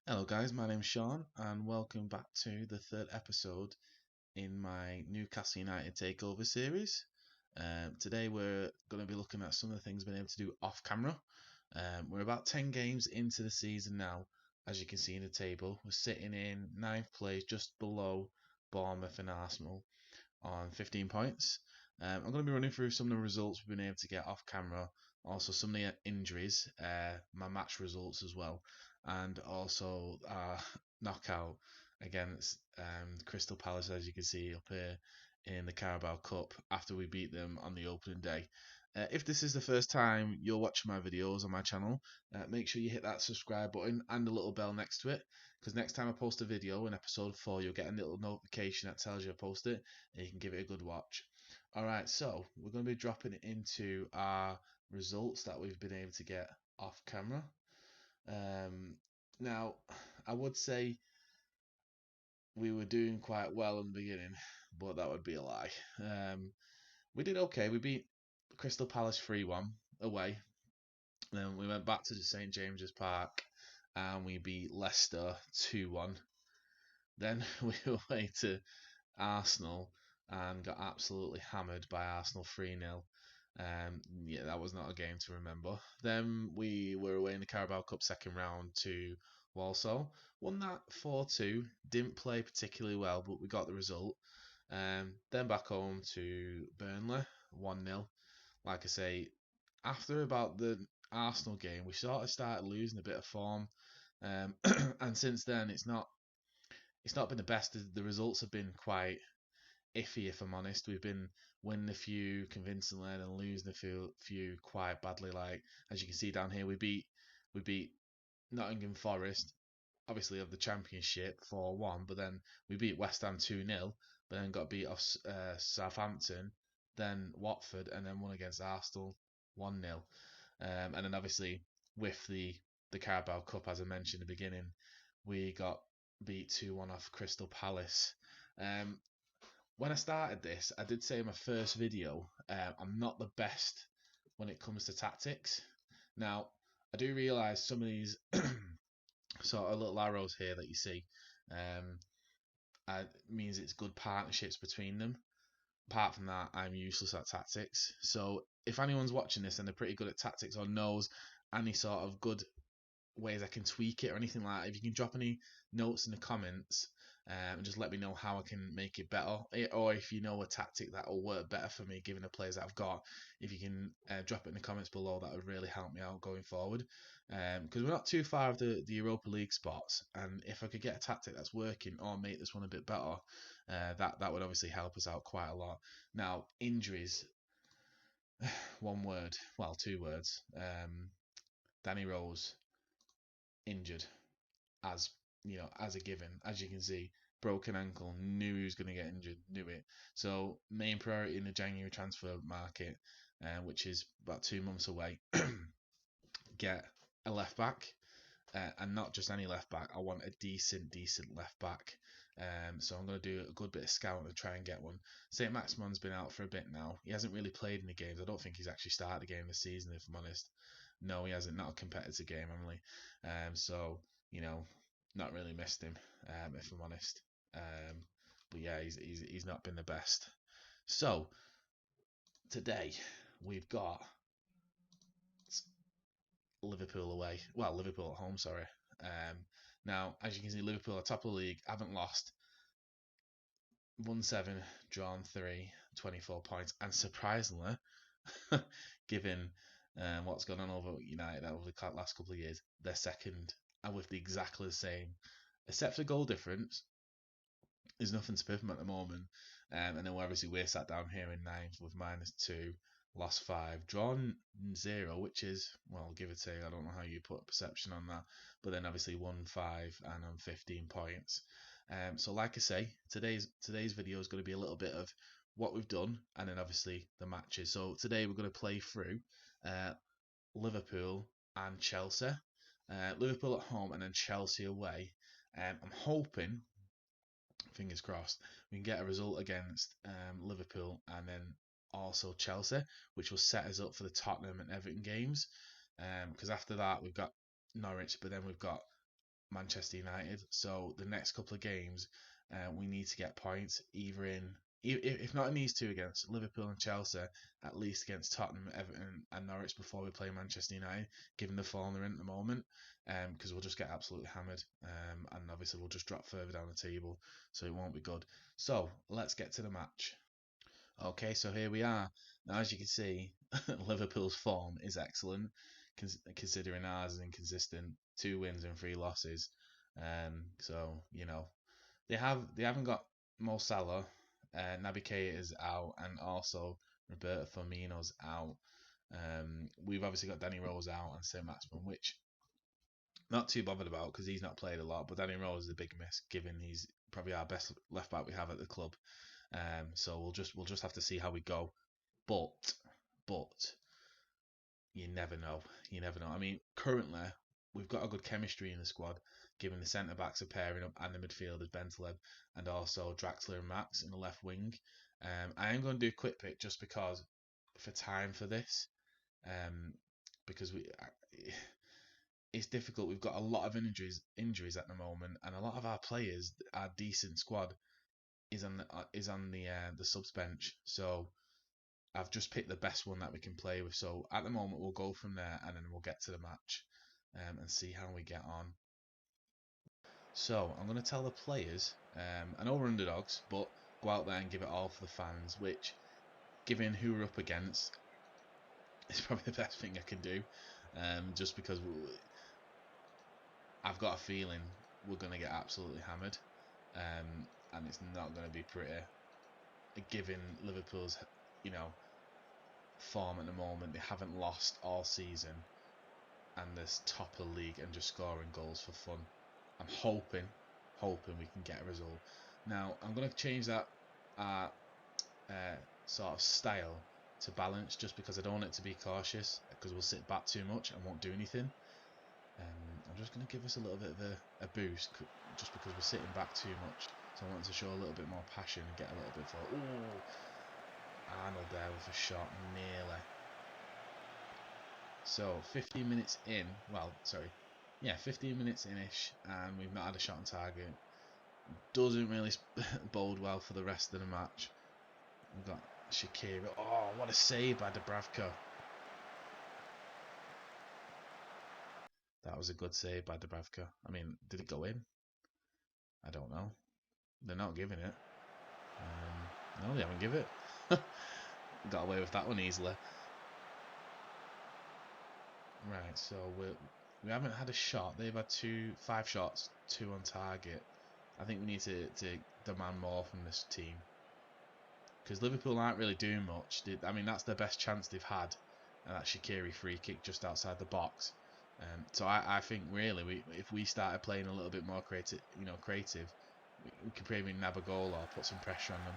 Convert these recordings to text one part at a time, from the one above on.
Hello, guys. My name's Sean, and welcome back to the third episode in my Newcastle United Takeover series. Today, we're going to be looking at some of the things we've been able to do off camera. We're about 10 games into the season now, as you can see in the table. We're sitting in ninth place, just below Bournemouth and Arsenal on 15 points. I'm going to be running through some of the results we've been able to get off camera, also some of the injuries, my match results as well, and also knockout against Crystal Palace, as you can see up here in the Carabao Cup after we beat them on the opening day. If this is the first time you're watching my videos on my channel, make sure you hit that subscribe button and the little bell next to it, because next time I post a video in episode 4, you'll get a little notification that tells you I post it, and you can give it a good watch. Alright, so we're going to be dropping into our results that we've been able to get off camera. Now, I would say we were doing quite well in the beginning, but that would be a lie. We did okay. We beat Crystal Palace 3-1 away. Then we went back to the St James's Park and we beat Leicester 2-1. Then we were away to Arsenal and got absolutely hammered by Arsenal 3-0. Yeah, that was not a game to remember. Then we were away in the Carabao Cup second round to Walsall. Won that 4-2. Didn't play particularly well, but we got the result. Then back home to Burnley, 1-0. Like I say, after about the Arsenal game, we sort of started losing a bit of form. And since then, it's not been the best. The results have been quite iffy, if I'm honest. We've been winning a few convincingly and losing a few quite badly. Like as you can see down here, we beat Nottingham Forest, obviously of the Championship 4-1, but then we beat West Ham 2-0, but then got beat off Southampton, then Watford, and then won against Arsenal 1-0. And then obviously with the Carabao Cup, as I mentioned in the beginning, we got beat 2-1 off Crystal Palace. Um, when I started this, I did say in my first video, I'm not the best when it comes to tactics. Now, I do realise some of these sort of little arrows here that you see means it's good partnerships between them. Apart from that, I'm useless at tactics. So if anyone's watching this and they're pretty good at tactics or knows any sort of good ways I can tweak it or anything like that, if you can drop any notes in the comments and just let me know how I can make it better, or if you know a tactic that will work better for me given the players that I've got, if you can drop it in the comments below, that would really help me out going forward, because we're not too far of the Europa League spots, and if I could get a tactic that's working or make this one a bit better, that would obviously help us out quite a lot. Now, injuries, one word, well, two words. Danny Rose injured, as as a given. As you can see, broken ankle, knew he was going to get injured, knew it. So main priority in the January transfer market, which is about 2 months away, get a left back, and not just any left back. I want a decent left back. So I'm going to do a good bit of scouting to try and get one. St. Maximin's been out for a bit now. He hasn't really played in the games. I don't think he's actually started the game this season, if I'm honest. No, he hasn't. Not a competitive game, only. So not really missed him, if I'm honest. But yeah, he's not been the best. So today we've got Liverpool away. Well, Liverpool at home, sorry. Now, as you can see, Liverpool are top of the league, haven't lost, won 7, drawn 3, 24 points, and surprisingly, given what's gone on over United over the last couple of years, they're second and with exactly the same, except for goal difference. There's nothing to prove them at the moment, and then we're sat down here in ninth with -2, lost 5, drawn 0, which is, well, give or take. I don't know how you put perception on that, but then obviously won 5 and on 15 points. So like I say, today's video is going to be a little bit of what we've done, and then obviously the matches. So today we're going to play through Liverpool and Chelsea. Liverpool at home and then Chelsea away. I'm hoping, fingers crossed, we can get a result against Liverpool and then also Chelsea, which will set us up for the Tottenham and Everton games. Because after that we've got Norwich, but then we've got Manchester United. So the next couple of games, we need to get points, either if not in these two against Liverpool and Chelsea, at least against Tottenham, Everton, and Norwich before we play Manchester United, given the form they're in at the moment, because we'll just get absolutely hammered, and obviously we'll just drop further down the table, so it won't be good. So let's get to the match. Okay, so here we are. Now, as you can see, Liverpool's form is excellent, considering ours is inconsistent. 2 wins and 3 losses. So they haven't got Mo Salah, Naby Keita is out, and also Roberto Firmino's out. We've obviously got Danny Rose out and Saint-Maximin, which not too bothered about because he's not played a lot. But Danny Rose is a big miss, given he's probably our best left back we have at the club. So we'll just have to see how we go. But you never know. You never know. I mean, currently we've got a good chemistry in the squad, given the centre backs are pairing up and the midfielders Bentaleb and also Draxler and Max in the left wing. I am going to do a quick pick just because for time for this, because it's difficult. We've got a lot of injuries at the moment, and a lot of our players, our decent squad, is on the subs bench. So I've just picked the best one that we can play with. So at the moment we'll go from there, and then we'll get to the match, and see how we get on. So I'm going to tell the players, I know we're underdogs, but go out there and give it all for the fans. Which, given who we're up against, is probably the best thing I can do. Just because I've got a feeling we're going to get absolutely hammered, and it's not going to be pretty. Given Liverpool's, form at the moment, they haven't lost all season, and they're top of the league and just scoring goals for fun. I'm hoping we can get a result. Now I'm going to change that sort of style to balance, just because I don't want it to be cautious, because we'll sit back too much and won't do anything. I'm just going to give us a little bit of a boost, just because we're sitting back too much. So I want to show a little bit more passion and get a little bit for. Ooh, Arnold there with a shot, nearly. So 15 minutes in, 15 minutes in-ish, and we've not had a shot on target. Doesn't really bode well for the rest of the match. We've got Shaqiri. Oh, what a save by Dubravka. That was a good save by Dubravka. I mean, did it go in? I don't know. They're not giving it. No, they haven't given it. Got away with that one easily. Right, so we haven't had a shot. They've had 5 shots, 2 on target. I think we need to demand more from this team, because Liverpool aren't really doing much. I mean, that's the best chance they've had, and that Shaqiri free kick just outside the box. So I think really if we started playing a little bit more creative, we could probably nab a goal or put some pressure on them.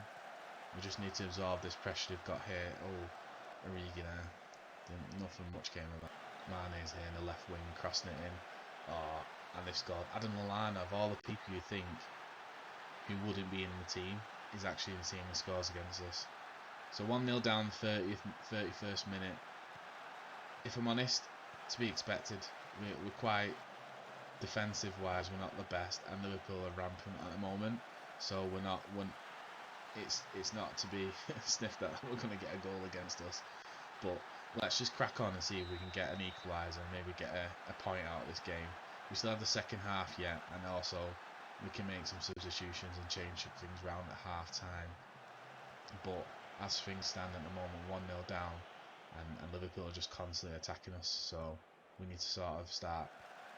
We just need to absorb this pressure they've got here. Oh, Origi there. Nothing much came of that. Mane's here in the left wing, crossing it in. Oh, and they've scored. Adam Lallana, of all the people you think who wouldn't be in the team, is actually in the team and scores against us. So 1-0 down, 31st minute. If I'm honest, to be expected. We're quite defensive-wise. We're not the best, and Liverpool are rampant at the moment. So we're not. It's not to be sniffed at. We're going to get a goal against us, but let's just crack on and see if we can get an equaliser and maybe get a point out of this game. We still have the second half yet, and also we can make some substitutions and change things around at half time. But as things stand at the moment, 1-0 down, and Liverpool are just constantly attacking us, so we need to sort of start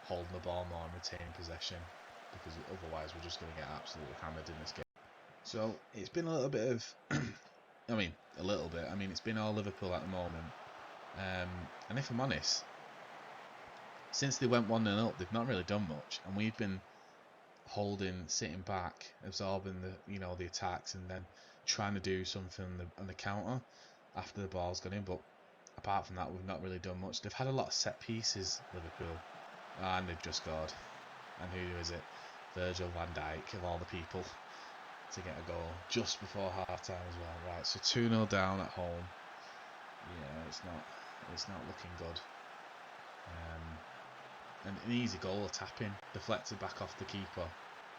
holding the ball more and retaining possession, because otherwise we're just going to get absolutely hammered in this game. So it's been a little bit of it's been all Liverpool at the moment. And if I'm honest, since they went 1-0 up, they've not really done much, and we've been sitting back, absorbing the attacks, and then trying to do something on the counter after the ball's gone in. But apart from that, we've not really done much. They've had a lot of set pieces, Liverpool, and they've just scored. And who is it? Virgil van Dijk, of all the people, to get a goal just before half time as well. Right, so 2-0 down at home. Yeah, it's not looking good. an easy goal, a tapping, deflected back off the keeper,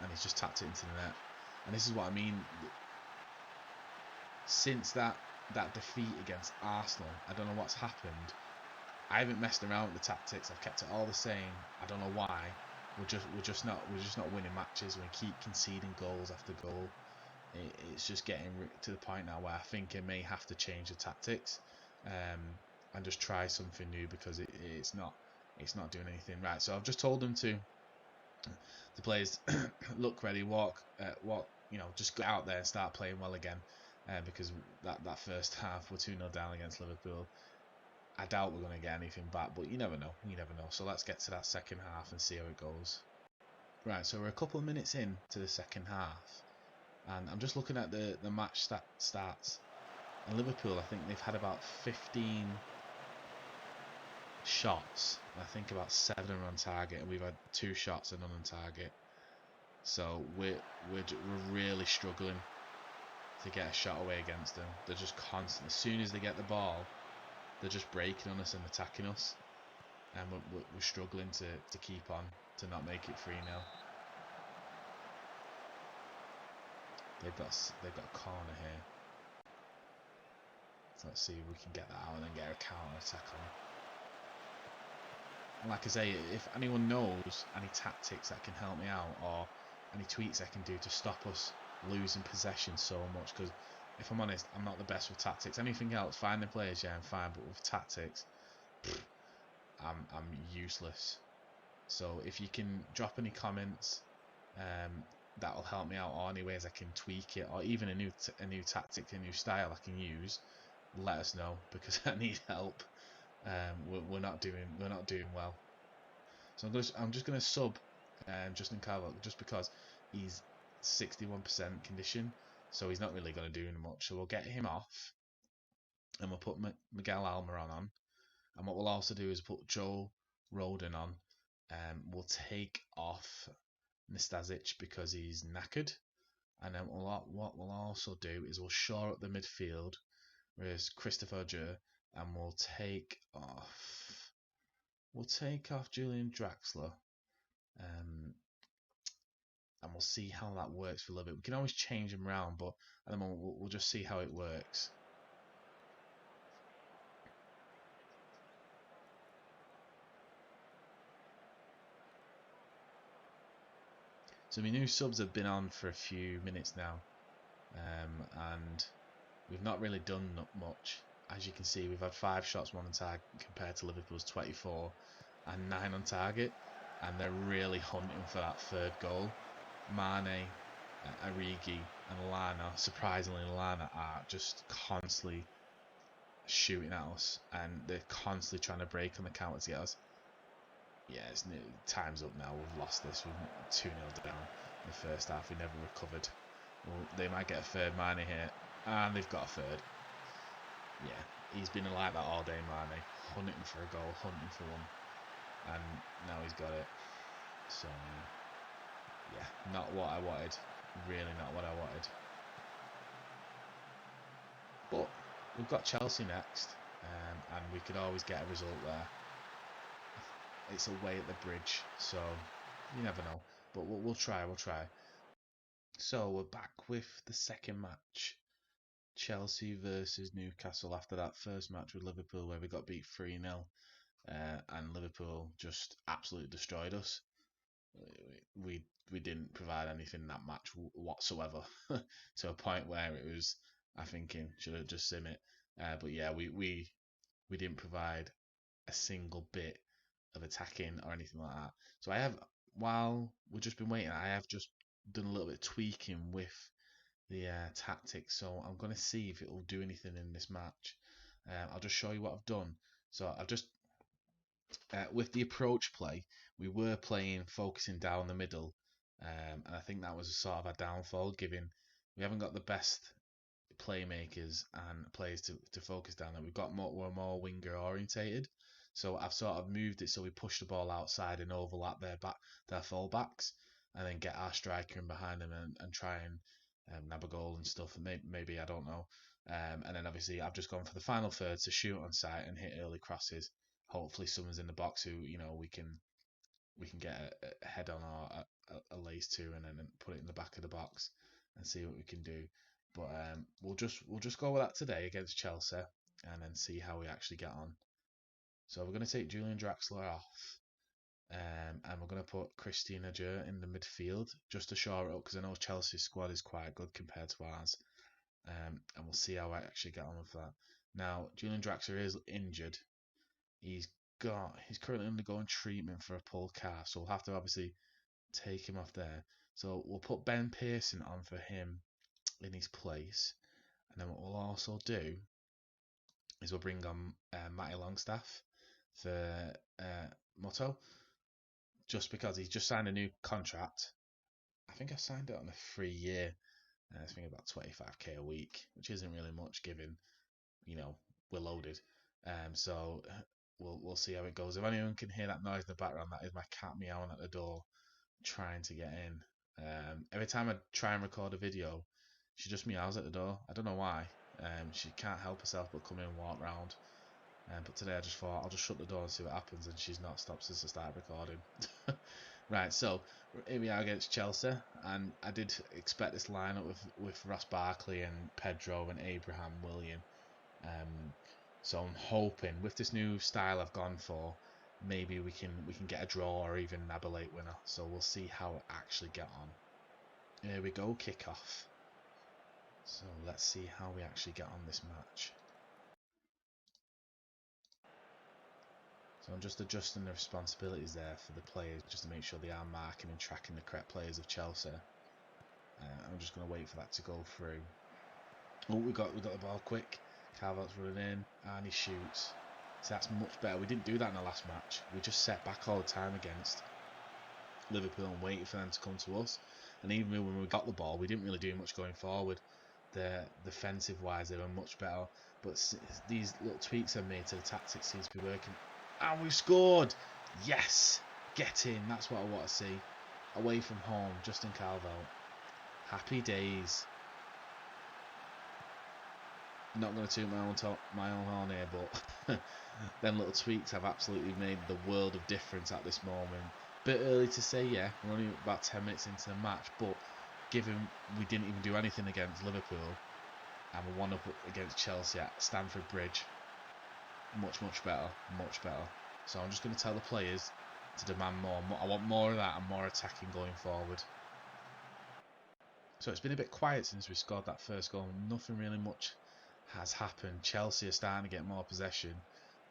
and he's just tapped it into the net. And this is what I mean. Since that defeat against Arsenal, I don't know what's happened. I haven't messed around with the tactics. I've kept it all the same. I don't know why. We're just not winning matches. We keep conceding goals after goal. It's just getting to the point now where I think it may have to change the tactics, and just try something new, because it's not doing anything right. So I've just told them to the players look ready, walk, just go out there and start playing well again, because that first half we're 2-0 down against Liverpool. I doubt we're going to get anything back, but you never know. So let's get to that second half and see how it goes. Right, so we're a couple of minutes in to the second half, and I'm just looking at the match stats. And Liverpool, I think they've had about 15 shots. I think about 7 are on target, and we've had 2 shots and none on target. So we're really struggling to get a shot away against them. They're just constant. As soon as they get the ball, they're just breaking on us and attacking us, and we're struggling to keep on, to not make it 3-0. They've got a corner here. So let's see if we can get that out and then get a counter attack on. And like I say, if anyone knows any tactics that can help me out, or any tweaks I can do to stop us losing possession so much, because if I'm honest, I'm not the best with tactics. Anything else, finding players, yeah, I'm fine, but with tactics, I'm useless. So if you can drop any comments, that'll help me out, or any ways I can tweak it, or even a new tactic, a new style I can use, let us know, because I need help. We're not doing well. So I'm just gonna sub Justin Carvalho, just because he's 61% condition, so he's not really going to do much. So we'll get him off, and we'll put Miguel Almiron on. And what we'll also do is put Joe Rodon on. We'll take off Nastasic because he's knackered. And then what we'll also do is we'll shore up the midfield with Christopher Dürr, and we'll take off Julian Draxler. And we'll see how that works for a little bit. We can always change him around, but at the moment we'll just see how it works. So my new subs have been on for a few minutes now, and we've not really done much. As you can see, we've had 5 shots, 1 on target, compared to Liverpool's 24 and 9 on target, and they're really hunting for that third goal. Mane, Origi and Lana, surprisingly Lana, are just constantly shooting at us, and they're constantly trying to break on the counter to get us. Yeah, time's up now. We've lost this. We're 2-0 down in the first half. We never recovered. Well, they might get a third. Mane here, and they've got a third. Yeah, he's been like that all day, Mane, hunting for a goal, hunting for one, and now he's got it. So yeah, not what I wanted. Really not what I wanted. But we've got Chelsea next, and we could always get a result there. It's away at the Bridge, so you never know. But we'll try. So we're back with the second match. Chelsea versus Newcastle, after that first match with Liverpool where we got beat 3-0, and Liverpool just absolutely destroyed us. We didn't provide anything in that match whatsoever, to a point where it was, I thinking, should have just sim it. But yeah, we didn't provide a single bit of attacking or anything like that. So while we've just been waiting, I have just done a little bit of tweaking with the tactics. So I'm going to see if it will do anything in this match. I'll just show you what I've done. So I've just, with the approach play, we were focusing down the middle, and I think that was sort of a downfall, given we haven't got the best playmakers and players to focus down there. We're more winger orientated. So I've sort of moved it so we push the ball outside and overlap their full backs, and then get our striker in behind them and try and nab a goal and stuff. And maybe I don't know. And then obviously I've just gone for the final third to shoot on sight and hit early crosses. Hopefully someone's in the box who we can we can get a head on or a lace to, and then put it in the back of the box and see what we can do. But we'll just go with that today against Chelsea, and then see how we actually get on. So we're going to take Julian Draxler off, and we're going to put Christian Ajer in the midfield just to shore it up, because I know Chelsea's squad is quite good compared to ours. And we'll see how I actually get on with that. Now, Julian Draxler is injured. He's currently undergoing treatment for a pulled calf, so we'll have to obviously take him off there. So we'll put Ben Pearson on for him in his place, and then what we'll also do is we'll bring on Matty Longstaff for Motto, just because he's just signed a new contract. I think I signed it on a 3-year. I think about 25k a week, which isn't really much given, we're loaded. So we'll see how it goes. If anyone can hear that noise in the background, that is my cat meowing at the door, trying to get in. Every time I try and record a video, she just meows at the door. I don't know why. She can't help herself but come in and walk round. But today I just thought I'll just shut the door and see what happens, and she's not stopped since I started recording. Right, so here we are against Chelsea, and I did expect this lineup with Ross Barkley and Pedro and Abraham Willian. So I'm hoping with this new style I've gone for, maybe we can get a draw or even nab a late winner. So we'll see how it actually get on. Here we go, kickoff. So let's see how we actually get on this match. So I'm just adjusting the responsibilities there for the players, just to make sure they are marking and tracking the correct players of Chelsea. I'm just going to wait for that to go through. Oh, we got the ball quick. Carvalho's running in, and he shoots. So that's much better. We didn't do that in the last match. We just set back all the time against Liverpool and waited for them to come to us. And even when we got the ball, we didn't really do much going forward. The defensive wise, they were much better. But these little tweaks I've made to the tactics seems to be working. And we've scored! Yes! Get in. That's what I want to see. Away from home, Justin Carvalho. Happy days. Not going to toot my own horn here, but them little tweaks have absolutely made the world of difference at this moment. Bit early to say, yeah. We're only about 10 minutes into the match, but given we didn't even do anything against Liverpool, and we're 1-up against Chelsea at Stamford Bridge, much better. So I'm just going to tell the players to demand more. I want more of that and more attacking going forward. So it's been a bit quiet since we scored that first goal. Nothing really much has happened. Chelsea are starting to get more possession.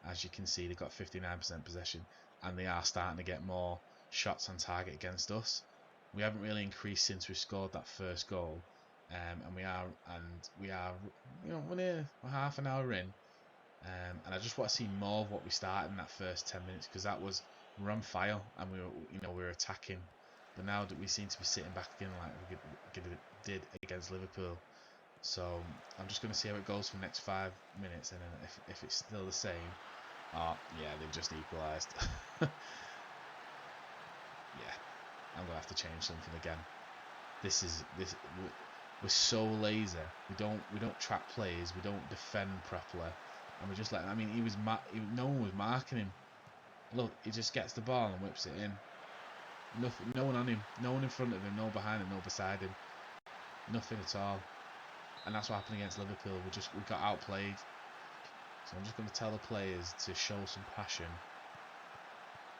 As you can see, they've got 59% possession, and they are starting to get more shots on target against us. We haven't really increased since we scored that first goal, and we are, we're half an hour in, and I just want to see more of what we started in that first 10 minutes, because we're on fire and we were attacking. But now that we seem to be sitting back again like we did against Liverpool. So I'm just going to see how it goes for the next 5 minutes, and then if it's still the same, yeah, they've just equalised. Yeah, I'm going to have to change something again. We're so lazy. We don't track plays. We don't defend properly, and we just let. I mean, no one was marking him. Look, he just gets the ball and whips it in. Nothing, no one on him, no one in front of him, no behind him, no beside him, nothing at all. And that's what happened against Liverpool. We got outplayed. So I'm just going to tell the players to show some passion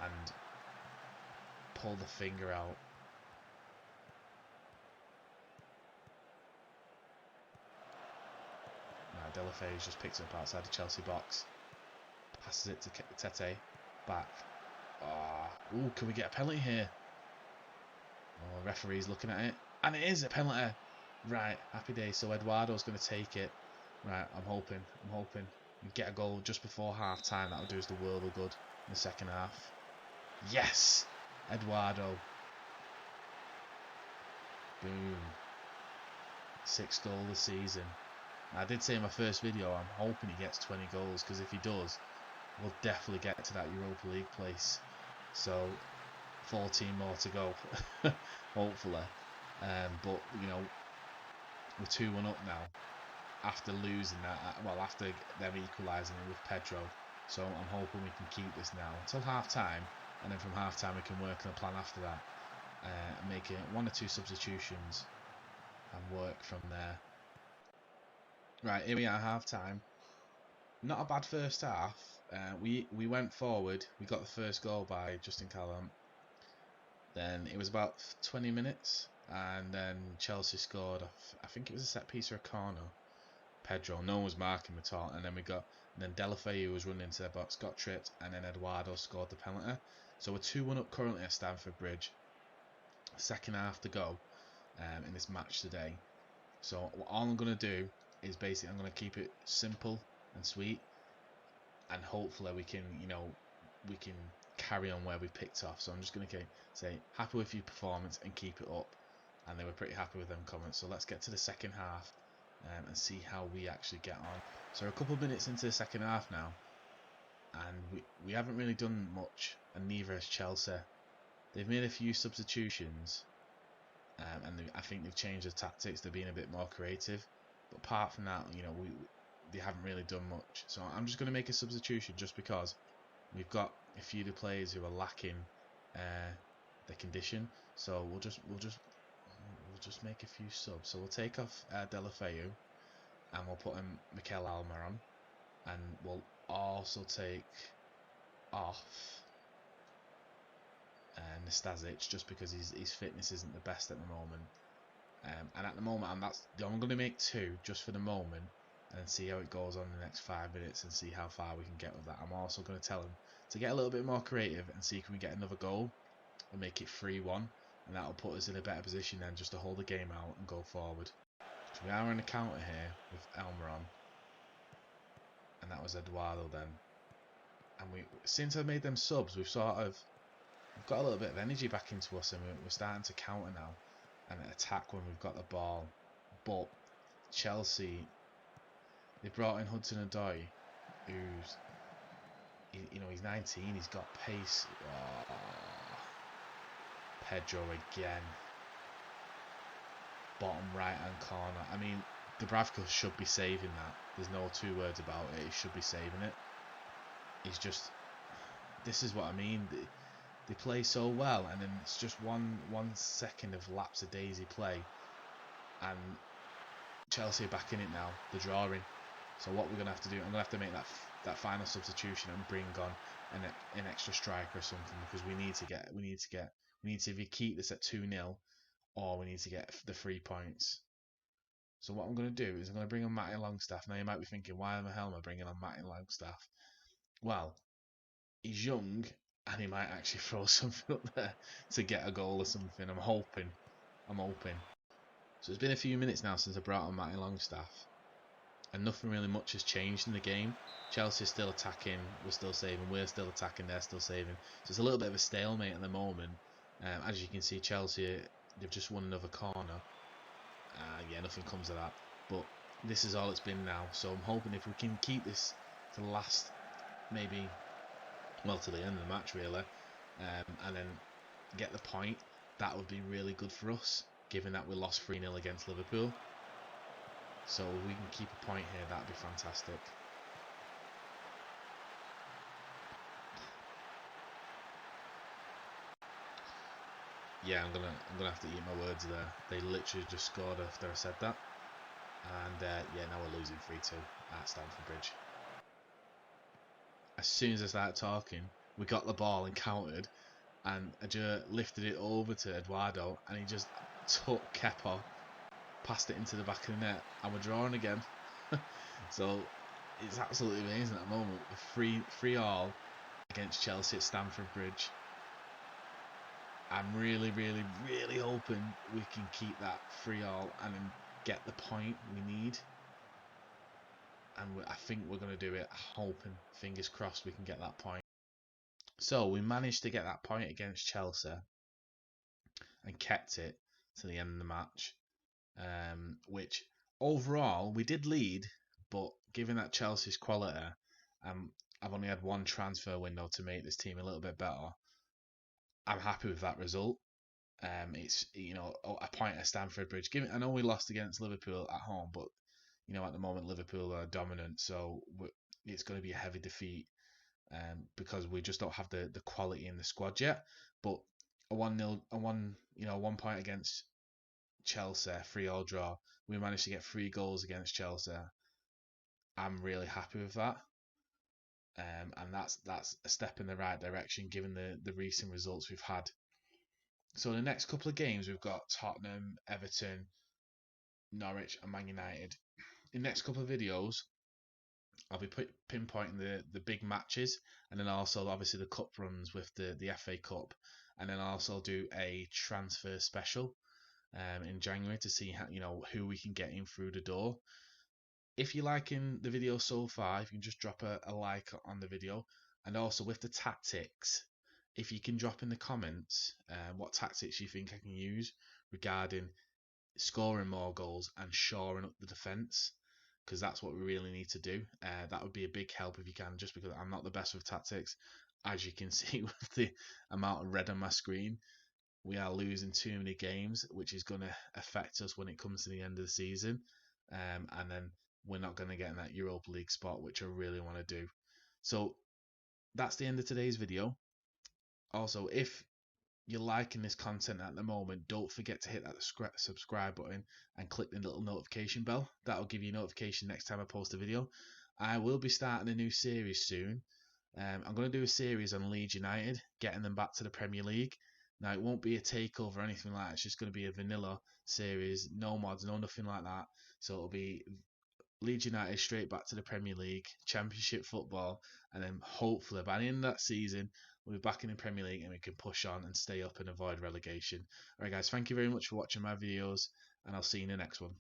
and pull the finger out. Now Deulofeu's just picks it up outside the Chelsea box, passes it to Tete, back. Ooh, can we get a penalty here? Oh, referee's looking at it, and it is a penalty. Right, happy days. So Eduardo's going to take it. Right, I'm hoping we get a goal just before half time. That'll do us the world of good in the second half. Yes, Eduardo. Boom. 6th goal of the season. I did say in my first video, I'm hoping he gets 20 goals, because if he does, we'll definitely get to that Europa League place. So 14 more to go, hopefully. But we're 2-1 up now after losing that. After them equalising with Pedro. So I'm hoping we can keep this now until half time, and then from half time we can work on a plan after that, and make it 1 or 2 substitutions and work from there. Right, here we are, half time. Not a bad first half. We went forward. We got the first goal by Justin Callum. Then it was about 20 minutes, and then Chelsea scored. I think it was a set piece or a corner. Pedro, no one was marking him at all, and then Deulofeu was running into their box, got tripped, and then Eduardo scored the penalty. So we're 2-1 up currently at Stamford Bridge. Second half to go in this match today. So all I'm going to do is basically I'm going to keep it simple and sweet, and hopefully we can carry on where we picked off. So I'm just going to say happy with your performance and keep it up, and they were pretty happy with them comments. So let's get to the second half and see how we actually get on. So we're a couple of minutes into the second half now, and we haven't really done much, and neither has Chelsea. They've made a few substitutions, and I think they've changed the tactics. They're being a bit more creative, but apart from that, they haven't really done much. So I'm just going to make a substitution just because we've got a few of the players who are lacking the condition. So we'll just make a few subs. So we'll take off Deulofeu, and we'll put in Mikel Almer on, and we'll also take off Nastasic, just because his fitness isn't the best at the moment. And at the moment, I'm going to make 2 just for the moment, and see how it goes on in the next 5 minutes, and see how far we can get with that. I'm also going to tell him to get a little bit more creative and see if we can get another goal and make it 3-1, and that'll put us in a better position then just to hold the game out and go forward. So we are on a counter here with Elmer on, and that was Eduardo then. And since I made them subs, we've got a little bit of energy back into us, and we're starting to counter now and attack when we've got the ball. But Chelsea, they brought in Hudson-Odoi, who's he's 19, he's got pace. Oh, Pedro again. Bottom right hand corner. I mean, Dubravka should be saving that. There's no 2 words about it. He should be saving it. He's just. This is what I mean. They play so well, and then it's just one second of lapse of daisy play, and Chelsea are back in it now. They're drawing. So what we're gonna have to do, I'm gonna have to make that final substitution and bring on an extra striker or something, because we need to either keep this at 2-0, or we need to get the 3 points. So what I'm gonna do is I'm gonna bring on Matty Longstaff. Now you might be thinking, why the hell am I bringing on Matty Longstaff? Well, he's young, and he might actually throw something up there to get a goal or something. I'm hoping. So it's been a few minutes now since I brought on Matty Longstaff, and nothing really much has changed in the game. Chelsea's still attacking, we're still saving, we're still attacking, they're still saving. So it's a little bit of a stalemate at the moment. As you can see, Chelsea, they've just won another corner. Yeah, nothing comes of that. But this is all it's been now. So I'm hoping if we can keep this to the last, maybe, well, to the end of the match really, and then get the point, that would be really good for us, given that we lost 3-0 against Liverpool. So if we can keep a point here, that'd be fantastic. Yeah, I'm gonna have to eat my words there. They literally just scored after I said that, and yeah, now we're losing 3-2 at Stamford Bridge. As soon as I started talking, we got the ball and countered, and Ajur lifted it over to Eduardo, and he just took Kepa, passed it into the back of the net, and we're drawing again. So it's absolutely amazing at the moment. 3-3 against Chelsea at Stamford Bridge. I'm really hoping we can keep that 3-3 and then get the point we need. And I think we're going to do it. Hoping, fingers crossed, we can get that point. So we managed to get that point against Chelsea and kept it to the end of the match. Which overall we did lead, but given that Chelsea's quality, I've only had 1 transfer window to make this team a little bit better. I'm happy with that result. It's a point at Stamford Bridge. I know we lost against Liverpool at home, but at the moment Liverpool are dominant, so it's going to be a heavy defeat. because we just don't have the quality in the squad yet. But a 1-0, 1 point against Chelsea, 3-3 draw. We managed to get 3 goals against Chelsea. I'm really happy with that. And that's a step in the right direction given the recent results we've had. So in the next couple of games, we've got Tottenham, Everton, Norwich, and Man United. In the next couple of videos, I'll be pinpointing the big matches, and then also obviously the cup runs with the FA Cup, and then I'll also do a transfer special in January to see how, who we can get in through the door. If you're liking the video so far, if you can just drop a like on the video, and also with the tactics, if you can drop in the comments what tactics you think I can use regarding scoring more goals and shoring up the defence, because that's what we really need to do. That would be a big help if you can, just because I'm not the best with tactics. As you can see with the amount of red on my screen, we are losing too many games, which is going to affect us when it comes to the end of the season. And then we're not going to get in that Europa League spot, which I really want to do. So that's the end of today's video. Also, if you're liking this content at the moment, don't forget to hit that subscribe button and click the little notification bell. That'll give you notification next time I post a video. I will be starting a new series soon. I'm going to do a series on Leeds United, getting them back to the Premier League. Now, it won't be a takeover or anything like that. It's just going to be a vanilla series, no mods, no nothing like that. So it'll be Leeds United straight back to the Premier League, Championship football, and then hopefully by the end of that season, we'll be back in the Premier League and we can push on and stay up and avoid relegation. Alright guys, thank you very much for watching my videos, and I'll see you in the next one.